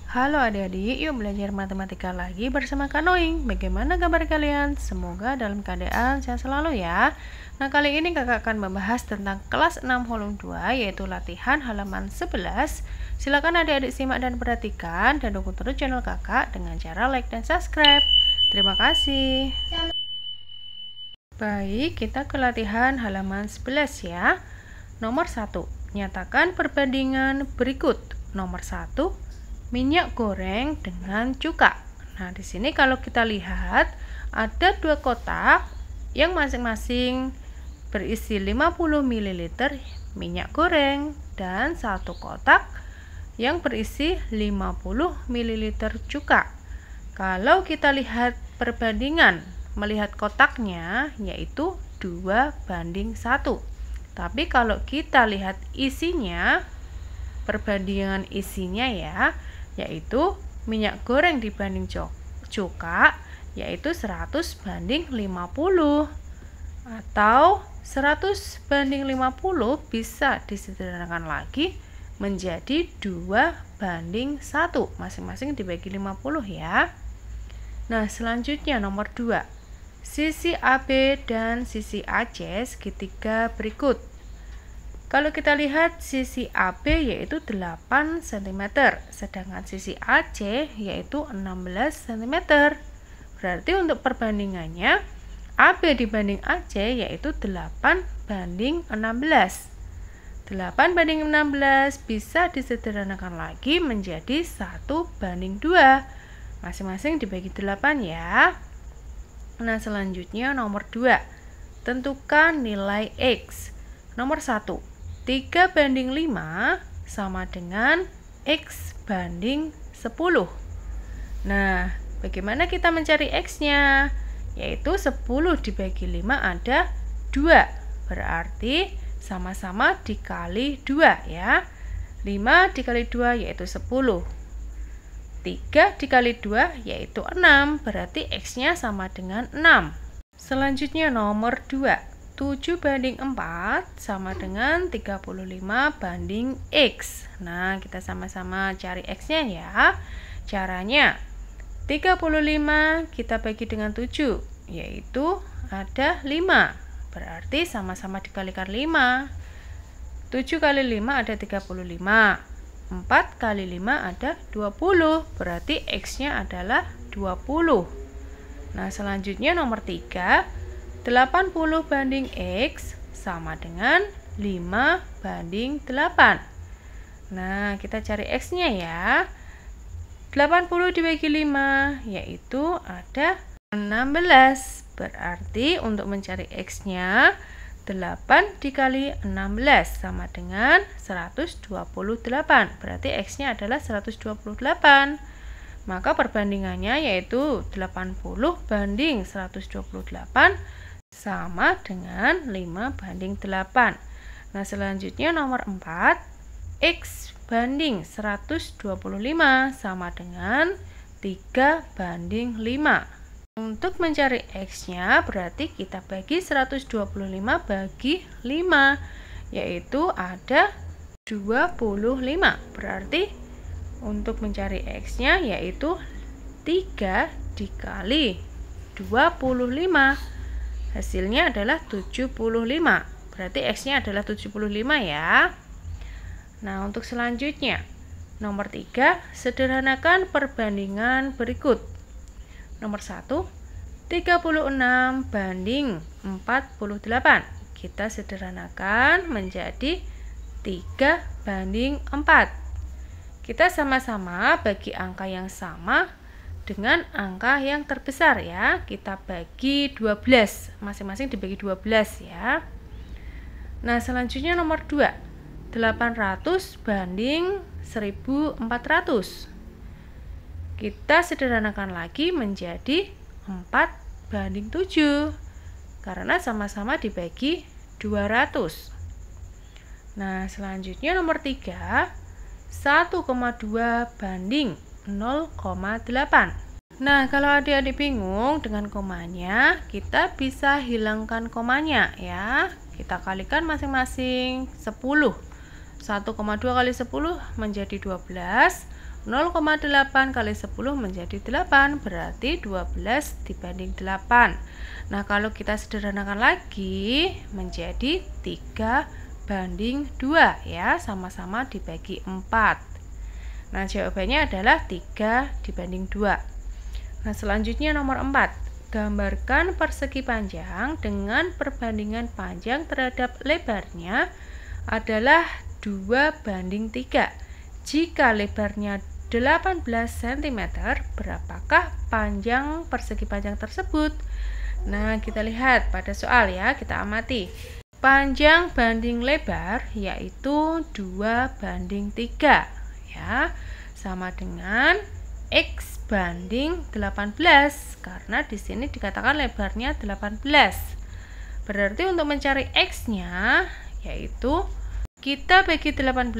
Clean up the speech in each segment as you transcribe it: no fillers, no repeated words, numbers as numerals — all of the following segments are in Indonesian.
Halo adik-adik, yuk belajar matematika lagi bersama Kak Noing. Bagaimana kabar kalian? Semoga dalam keadaan sehat selalu ya. Nah, kali ini kakak akan membahas tentang kelas 6 volume 2, yaitu latihan halaman 11. Silakan adik-adik simak dan perhatikan, dan dukung terus channel kakak dengan cara like dan subscribe. Terima kasih. Baik, kita ke latihan halaman 11 ya. Nomor 1, nyatakan perbandingan berikut. Nomor 1, minyak goreng dengan cuka. Nah, di sini kalau kita lihat ada dua kotak yang masing-masing berisi 50 ml minyak goreng dan satu kotak yang berisi 50 ml cuka. Kalau kita lihat perbandingan melihat kotaknya yaitu 2:1. Tapi kalau kita lihat isinya, perbandingan isinya ya, yaitu minyak goreng dibanding cuka, yaitu 100:50, atau 100:50 bisa disederhanakan lagi menjadi 2:1, masing-masing dibagi 50 ya. Nah, selanjutnya nomor 2, sisi AB dan sisi AC segitiga berikut. Kalau kita lihat sisi AB yaitu 8 cm, sedangkan sisi AC yaitu 16 cm. Berarti untuk perbandingannya AB dibanding AC yaitu 8:16. 8:16 bisa disederhanakan lagi menjadi 1:2. Masing-masing dibagi 8 ya. Nah, selanjutnya nomor 2, tentukan nilai X. Nomor 1, 3:5 sama dengan X banding 10. Nah, bagaimana kita mencari X-nya? Yaitu 10 dibagi 5 ada 2. Berarti sama-sama dikali 2 ya. 5 dikali 2 yaitu 10. 3 dikali 2 yaitu 6. Berarti X-nya sama dengan 6. Selanjutnya nomor 2. 7:4 sama dengan 35:X. Nah, kita sama-sama cari X-nya ya. Caranya, 35 kita bagi dengan 7, yaitu ada 5. Berarti sama-sama dikalikan 5. 7 kali 5 ada 35. 4 kali 5 ada 20. Berarti X-nya adalah 20. Nah, selanjutnya nomor 3. 80:X sama dengan 5:8. Nah, kita cari X-nya ya. 80 dibagi 5 yaitu ada 16. Berarti untuk mencari X-nya 8 dikali 16 sama dengan 128. Berarti X-nya adalah 128. Maka perbandingannya yaitu 80:128 sama dengan 5:8. Nah, selanjutnya nomor 4, X banding 125 sama dengan 3:5. Untuk mencari X-nya berarti kita bagi 125 bagi 5, yaitu ada 25. Berarti untuk mencari X-nya yaitu 3 dikali 25. Hasilnya adalah 75. Berarti X-nya adalah 75 ya. Nah, untuk selanjutnya, nomor 3, sederhanakan perbandingan berikut. Nomor 1, 36:48. Kita sederhanakan menjadi 3:4. Kita sama-sama bagi angka yang sama dengan angka yang terbesar ya. Kita bagi 12, masing-masing dibagi 12 ya. Nah, selanjutnya nomor 2, 800:1400. Kita sederhanakan lagi menjadi 4:7 karena sama-sama dibagi 200. Nah, selanjutnya nomor 3, 1,2:0,8. Nah, kalau adik-adik bingung dengan komanya, kita bisa hilangkan komanya ya. Kita kalikan masing-masing 10. 1,2 kali 10 menjadi 12. 0,8 kali 10 menjadi 8, berarti 12 dibanding 8. Nah, kalau kita sederhanakan lagi menjadi 3 banding 2 ya, sama-sama dibagi 4. Nah, jawabannya adalah 3 dibanding 2. Nah, selanjutnya nomor 4. Gambarkan persegi panjang dengan perbandingan panjang terhadap lebarnya adalah 2 banding 3. Jika lebarnya 18 cm, berapakah panjang persegi panjang tersebut? Nah, kita lihat pada soal ya, kita amati. Panjang banding lebar yaitu 2 banding 3 ya, sama dengan X banding 18 karena di sini dikatakan lebarnya 18. Berarti untuk mencari X-nya yaitu kita bagi 18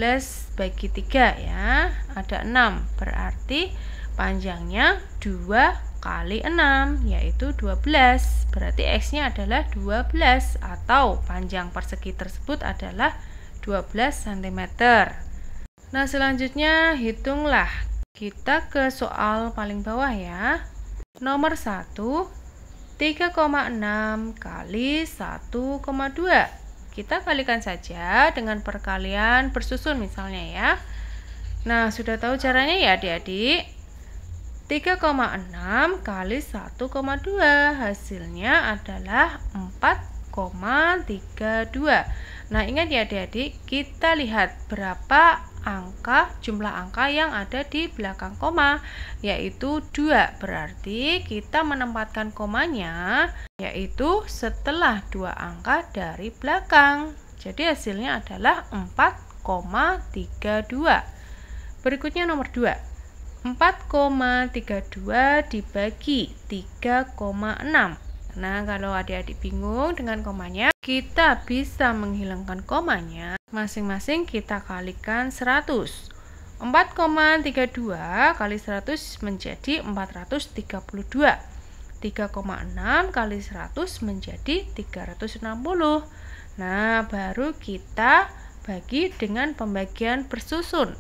bagi 3 ya, ada 6, berarti panjangnya 2 kali 6 yaitu 12, berarti X-nya adalah 12 atau panjang persegi tersebut adalah 12 cm. Nah, selanjutnya hitunglah. Kita ke soal paling bawah ya. Nomor 1, 3,6 kali 1,2. Kita kalikan saja dengan perkalian bersusun misalnya ya. Nah, sudah tahu caranya ya adik-adik? 3,6 kali 1,2 hasilnya adalah 4,32. Nah, ingat ya adik-adik, kita lihat berapa jumlah angka yang ada di belakang koma, yaitu 2. Berarti kita menempatkan komanya yaitu setelah 2 angka dari belakang. Jadi hasilnya adalah 4,32. Berikutnya nomor 2. 4,32 dibagi 3,6. Nah, kalau adik-adik bingung dengan komanya, kita bisa menghilangkan komanya. Masing-masing kita kalikan 100. 4,32 kali 100 menjadi 432. 3,6 kali 100 menjadi 360. Nah, baru kita bagi dengan pembagian bersusun.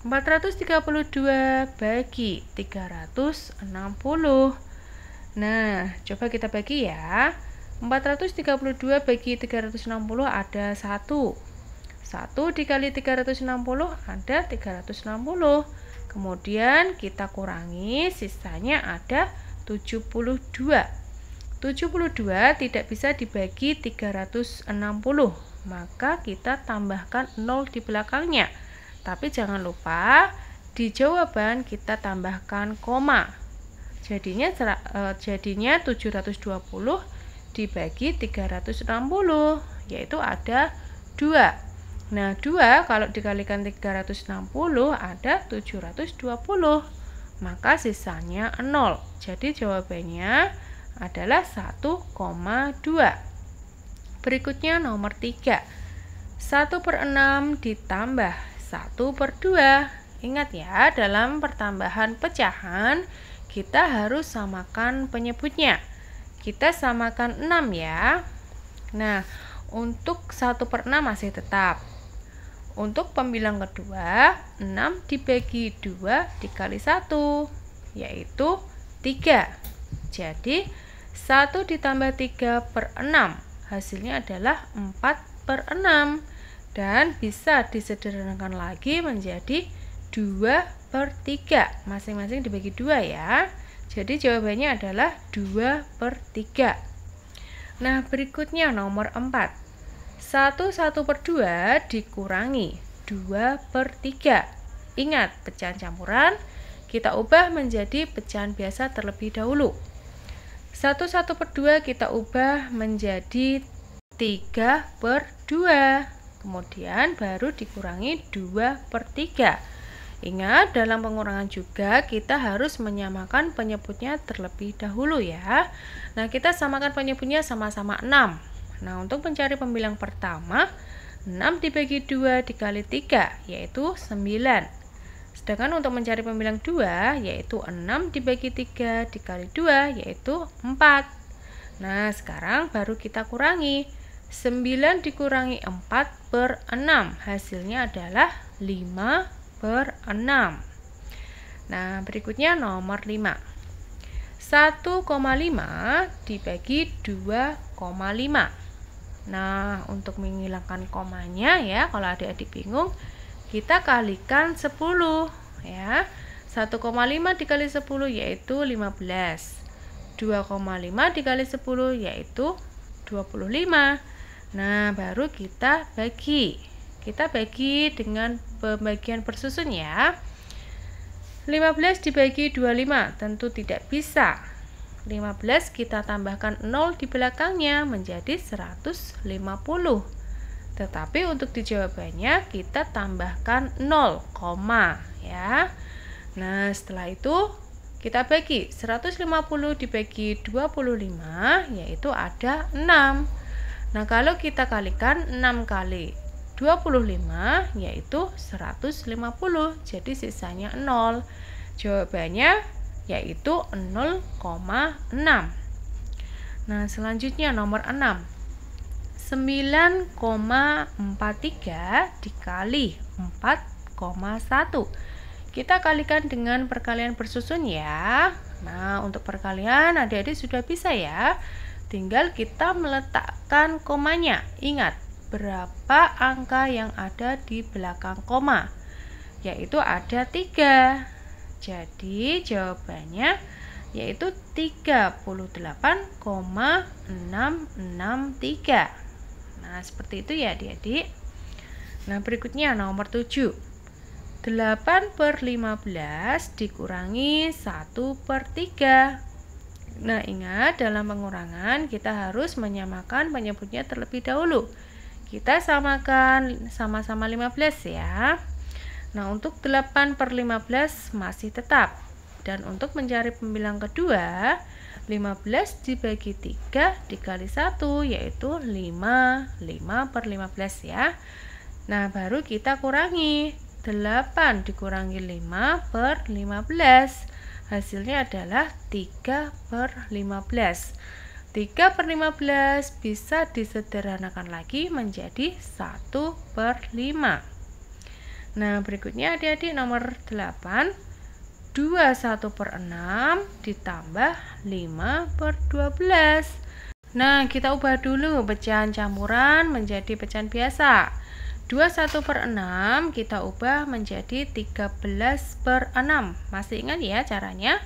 432 bagi 360. Nah, coba kita bagi ya. 432 bagi 360 ada 1. 1 dikali 360 ada 360. Kemudian kita kurangi, sisanya ada 72. 72 tidak bisa dibagi 360, maka kita tambahkan 0 di belakangnya. Tapi jangan lupa di jawaban kita tambahkan koma. Jadinya 720 dibagi 360, yaitu ada 2. Nah, 2 kalau dikalikan 360 ada 720, maka sisanya 0. Jadi jawabannya adalah 1,2. Berikutnya nomor 3. 1/6 ditambah 1/2. Ingat ya, dalam pertambahan pecahan kita harus samakan penyebutnya. Kita samakan 6 ya. Nah, untuk 1/6 masih tetap. Untuk pembilang kedua, 6 dibagi 2 dikali 1, yaitu 3. Jadi 1 ditambah 3/6 hasilnya adalah 4/6. Dan bisa disederhanakan lagi menjadi 2/3. Masing-masing dibagi 2 ya. Jadi jawabannya adalah 2/3. Nah, berikutnya nomor 4. 1/2 dikurangi 2/3. Ingat, pecahan campuran kita ubah menjadi pecahan biasa terlebih dahulu. 1/2 kita ubah menjadi 3/2. Kemudian baru dikurangi 2/3. Ingat, dalam pengurangan juga kita harus menyamakan penyebutnya terlebih dahulu ya. Nah, kita samakan penyebutnya sama-sama 6. Nah, untuk mencari pembilang pertama, 6 dibagi 2 dikali 3, yaitu 9. Sedangkan untuk mencari pembilang 2, yaitu 6 dibagi 3 dikali 2, yaitu 4. Nah, sekarang baru kita kurangi. 9 dikurangi 4/6, hasilnya adalah 5/6. Nah, berikutnya nomor 5. 1,5 dibagi 2,5. Nah, untuk menghilangkan komanya ya, kalau adik-adik bingung, kita kalikan 10 ya. 1,5 dikali 10 yaitu 15. 2,5 dikali 10 yaitu 25. Nah, baru kita bagi. Kita bagi dengan pembagian bersusun ya. 15 dibagi 25 tentu tidak bisa. 15 kita tambahkan 0 di belakangnya menjadi 150. Tetapi untuk di jawabannya kita tambahkan 0, ya. Nah, setelah itu kita bagi 150 dibagi 25 yaitu ada 6. Nah, kalau kita kalikan 6 kali 25 yaitu 150, jadi sisanya 0. Jawabannya yaitu 0,6. Nah, selanjutnya nomor 6. 9,43 dikali 4,1. Kita kalikan dengan perkalian bersusun ya. Nah, untuk perkalian adik-adik sudah bisa ya. Tinggal kita meletakkan komanya. Ingat, berapa angka yang ada di belakang koma? Yaitu ada 3. Jadi jawabannya yaitu 38,663. Nah, seperti itu ya adik-adik. Nah, berikutnya nomor 7. 8/15 dikurangi 1/3. Nah, ingat dalam pengurangan kita harus menyamakan penyebutnya terlebih dahulu. Kita samakan sama-sama 15 ya. Nah, untuk 8/15 masih tetap. Dan untuk mencari pembilang kedua, 15 dibagi 3 dikali 1 yaitu 5. 5/15 ya. Nah, baru kita kurangi. 8 dikurangi 5/15. Hasilnya adalah 3/15. 3/15 bisa disederhanakan lagi menjadi 1/5. Nah, berikutnya adik-adik nomor 8. 21/6 ditambah 5/12. Nah, kita ubah dulu pecahan campuran menjadi pecahan biasa. 21/6 kita ubah menjadi 13/6. Masih ingat ya caranya?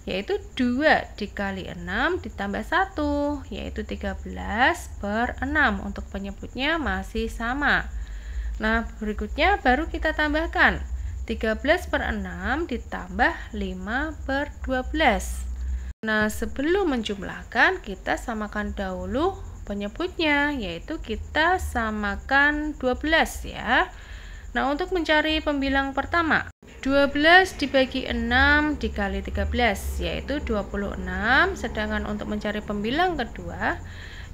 Yaitu 2 dikali 6 ditambah 1 yaitu 13/6. Untuk penyebutnya masih sama. Nah, berikutnya baru kita tambahkan 13/6 ditambah 5/12. Nah, sebelum menjumlahkan kita samakan dahulu penyebutnya, yaitu kita samakan 12 ya. Nah, untuk mencari pembilang pertama, 12 dibagi 6 dikali 13 yaitu 26. Sedangkan untuk mencari pembilang kedua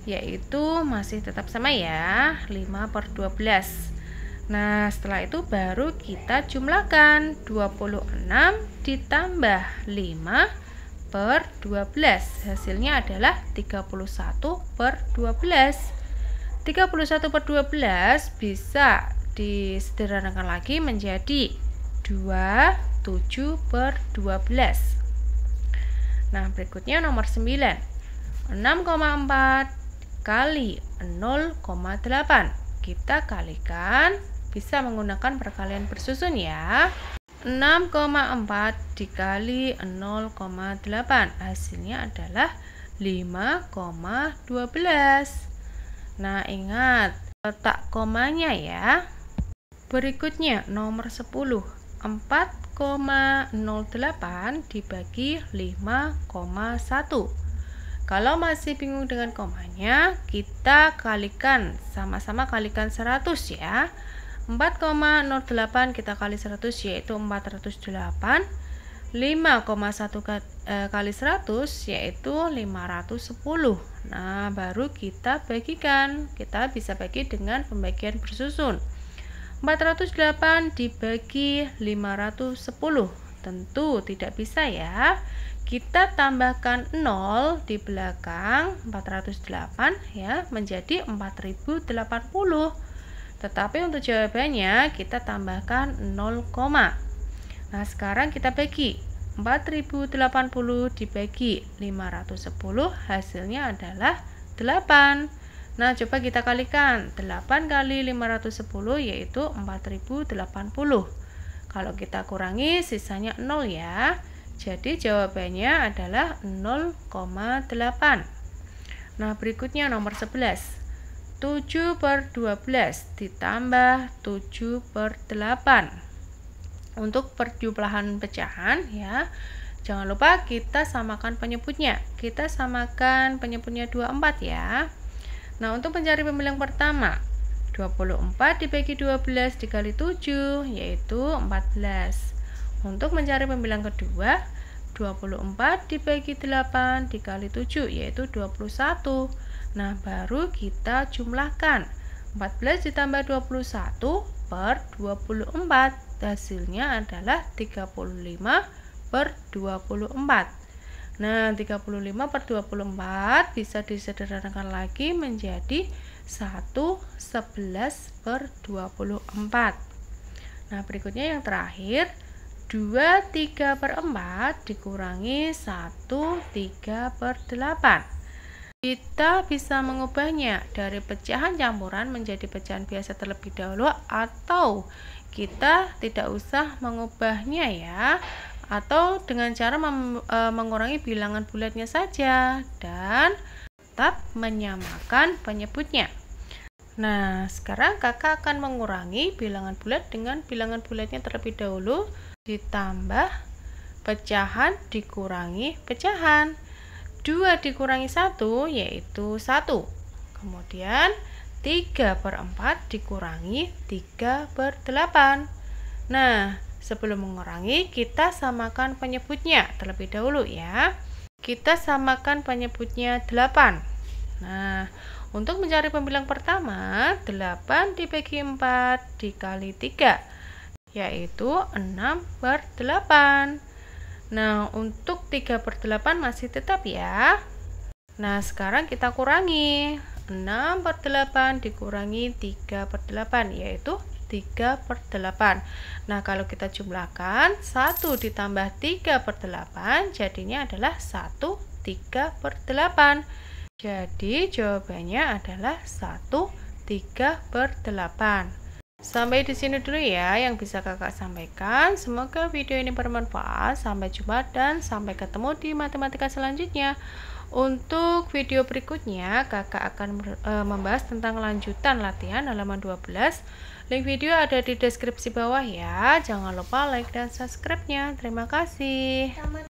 yaitu masih tetap sama ya, 5/12. Nah, setelah itu baru kita jumlahkan 26 ditambah 5/12. Hasilnya adalah 31/12. 31/12 bisa disederhanakan lagi menjadi 27/12. Nah, berikutnya nomor 9. 6,4 kali 0,8. Kita kalikan, bisa menggunakan perkalian bersusun ya. 6,4 dikali 0,8. Hasilnya adalah 5,12. Nah, ingat letak komanya ya. Berikutnya nomor 10. 4,08 dibagi 5,1. Kalau masih bingung dengan komanya, kita kalikan, sama-sama kalikan 100 ya. 4,08 kita kali 100 yaitu 408. 5,1 kali 100 yaitu 510. Nah, baru kita bagikan. Kita bisa bagi dengan pembagian bersusun. 408 dibagi 510. Tentu tidak bisa ya. Kita tambahkan 0 di belakang 408 ya menjadi 4080. Tetapi untuk jawabannya kita tambahkan 0, Nah, sekarang kita bagi 4080 dibagi 510, hasilnya adalah 8. Nah, coba kita kalikan. 8 kali 510 yaitu 4080. Kalau kita kurangi sisanya 0 ya. Jadi jawabannya adalah 0,8. Nah, berikutnya nomor 11. 7 per 12 ditambah 7 per 8. Untuk perjumlahan pecahan ya, jangan lupa kita samakan penyebutnya. Kita samakan penyebutnya 24 ya. Nah, untuk mencari pembilang pertama, 24 dibagi 12 dikali 7 yaitu 14. Untuk mencari pembilang kedua, 24 dibagi 8 dikali 7 yaitu 21. Nah, baru kita jumlahkan. 14 ditambah 21 per 24. Hasilnya adalah 35 per 24. Nah, 35 per 24 bisa disederhanakan lagi menjadi 1/11 per 24. Nah, berikutnya yang terakhir, 23 per 4 dikurangi 13 per 8. Kita bisa mengubahnya dari pecahan campuran menjadi pecahan biasa terlebih dahulu, atau kita tidak usah mengubahnya ya, atau dengan cara mengurangi bilangan bulatnya saja dan tetap menyamakan penyebutnya. Nah, sekarang kakak akan mengurangi bilangan bulat dengan bilangan bulatnya terlebih dahulu, ditambah pecahan dikurangi pecahan. 2 dikurangi 1 yaitu 1. Kemudian 3 per 4 dikurangi 3 per 8. Nah, sebelum mengurangi kita samakan penyebutnya terlebih dahulu ya. Kita samakan penyebutnya 8. Nah, untuk mencari pembilang pertama, 8 dibagi 4 dikali 3 yaitu 6 per 8. Nah, untuk 3 per 8 masih tetap ya. Nah, sekarang kita kurangi. 6 per 8 dikurangi 3 per 8 yaitu 3 per 8. Nah, kalau kita jumlahkan 1 ditambah 3 per 8 jadinya adalah 1/3 per 8. Jadi jawabannya adalah 1/3 per 8. Sampai di sini dulu ya yang bisa kakak sampaikan. Semoga video ini bermanfaat. Sampai jumpa dan sampai ketemu di matematika selanjutnya. Untuk video berikutnya kakak akan membahas tentang lanjutan latihan halaman 12. Link video ada di deskripsi bawah ya. Jangan lupa like dan subscribe-nya. Terima kasih.